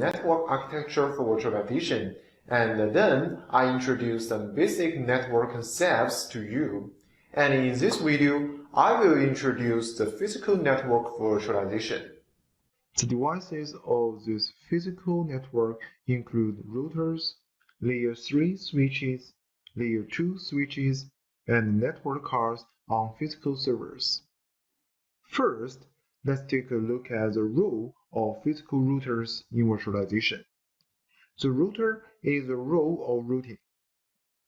network architecture for virtualization, and then I introduce some basic network concepts to you. And in this video, I will introduce the physical network virtualization. The devices of this physical network include routers, Layer 3 switches, Layer 2 switches, and network cards on physical servers. First, let's take a look at the role of physical routers in virtualization. The router is the role of routing.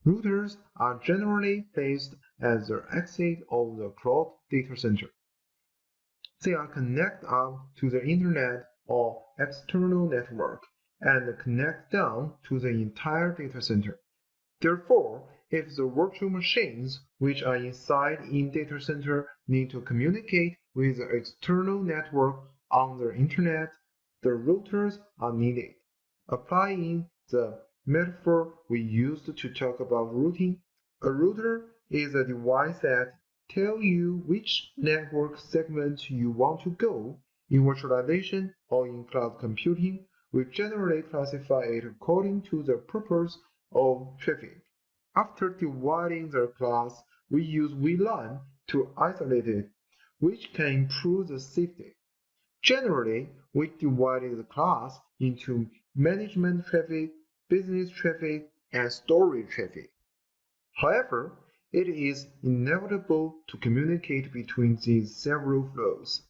Routers are generally placed at the exit of the cloud data center. They are connected up to the internet or external network and connect down to the entire data center. Therefore, if the virtual machines which are inside in data center need to communicate with the external network on the internet, the routers are needed. Applying the metaphor we used to talk about routing, a router is a device that tells you which network segment you want to go. In virtualization or in cloud computing, we generally classify it according to the purpose of traffic. After dividing the class, we use VLAN to isolate it, which can improve the safety. Generally, we divided the class into management traffic, business traffic, and storage traffic. However, it is inevitable to communicate between these several flows.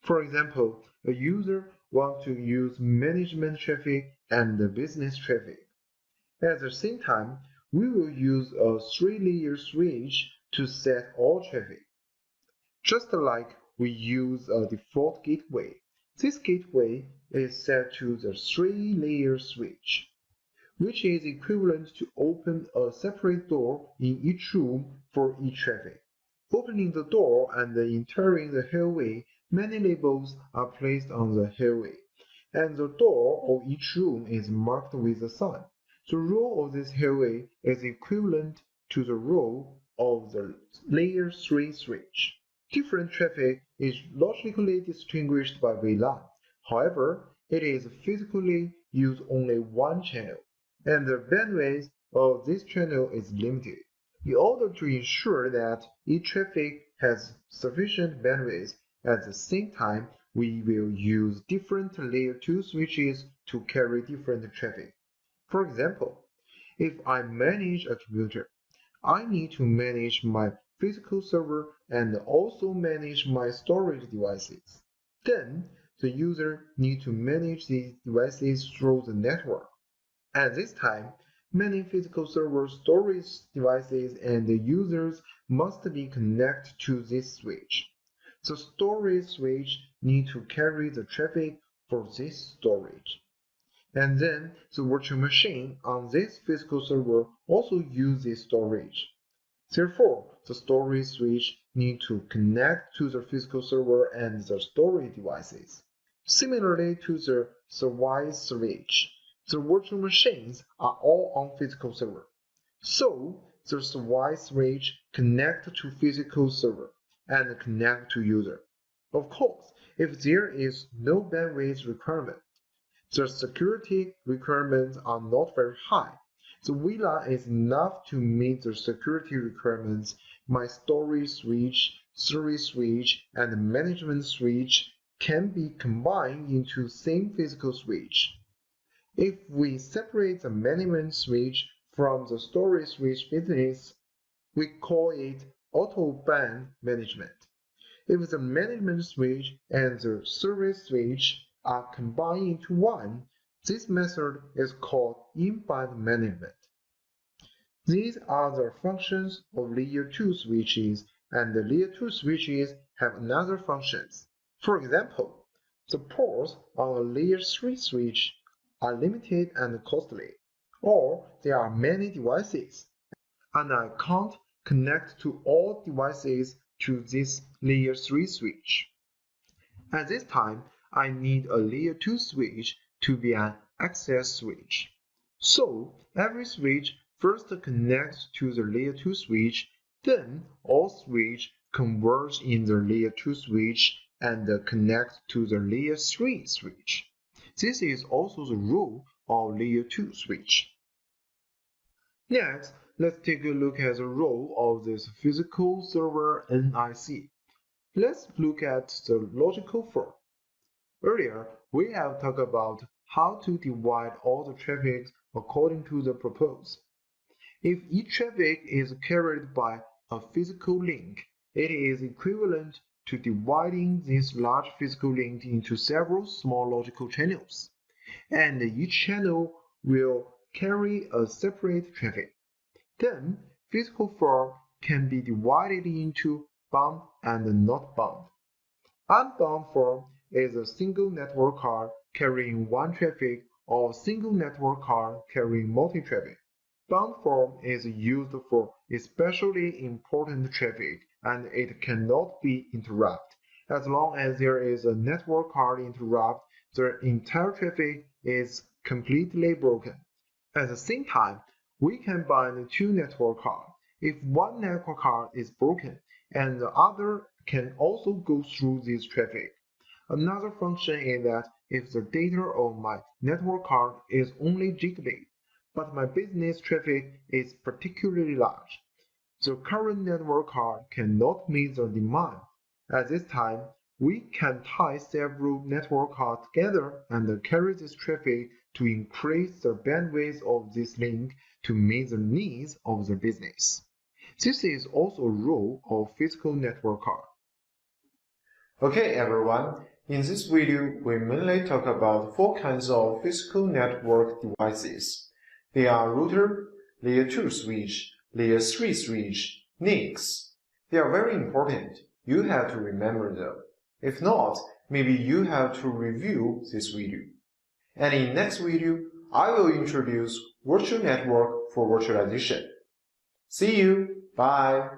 For example, a user wants to use management traffic and business traffic. At the same time, we will use a 3-layer switch to set all traffic. Just like we use a default gateway, this gateway is set to the 3-layer switch, which is equivalent to open a separate door in each room for each traffic. Opening the door and entering the hallway, many labels are placed on the hallway, and the door of each room is marked with a sign. The role of this hallway is equivalent to the role of the layer 3 switch. Different traffic is logically distinguished by VLAN. However, it is physically used only one channel, and the bandwidth of this channel is limited. In order to ensure that each traffic has sufficient bandwidth, at the same time, we will use different layer 2 switches to carry different traffic. For example, if I manage a computer, I need to manage my physical server and also manage my storage devices. Then, the user needs to manage these devices through the network. At this time, many physical server storage devices and the users must be connected to this switch. The storage switch needs to carry the traffic for this storage. And then the virtual machine on this physical server also uses storage. Therefore, the storage switch needs to connect to the physical server and the storage devices. Similarly to the service switch, the virtual machines are all on physical server. So, the service switch connects to physical server and connect to user. Of course, if there is no bandwidth requirement, the security requirements are not very high. The VLAN is enough to meet the security requirements. My storage switch, service switch, and management switch can be combined into same physical switch. If we separate the management switch from the storage switch business, we call it autobahn management. If the management switch and the service switch are combined into one, this method is called in-band management. These are the functions of layer 2 switches, and the layer 2 switches have another functions. For example, the ports on a layer 3 switch are limited and costly, or there are many devices, and I can't connect to all devices to this layer 3 switch. At this time, I need a layer 2 switch to be an access switch. So, every switch first connects to the layer 2 switch, then all switches converge in the layer 2 switch and connect to the layer 3 switch. This is also the role of Layer 2 switch. Next, let's take a look at the role of this physical server NIC. Let's look at the logical form. Earlier, we have talked about how to divide all the traffic according to the purpose. If each traffic is carried by a physical link, it is equivalent to dividing this large physical link into several small logical channels, and each channel will carry a separate traffic. Then, physical form can be divided into bound and not bound. Unbound form is a single network card carrying one traffic or a single network card carrying multi-traffic. Bound form is used for especially important traffic and it cannot be interrupted. As long as there is a network card interrupt, the entire traffic is completely broken. At the same time, we can bind two network cards. If one network card is broken and the other can also go through this traffic. Another function is that if the data of my network card is only gigabit, but my business traffic is particularly large, the current network card cannot meet the demand. At this time, we can tie several network cards together and carry this traffic to increase the bandwidth of this link to meet the needs of the business. This is also a role of physical network card. Okay, everyone. In this video, we mainly talk about four kinds of physical network devices. They are router, layer 2 switch, layer 3 switch, NICs. They are very important. You have to remember them. If not, maybe you have to review this video. And in next video, I will introduce virtual network for virtualization. See you. Bye.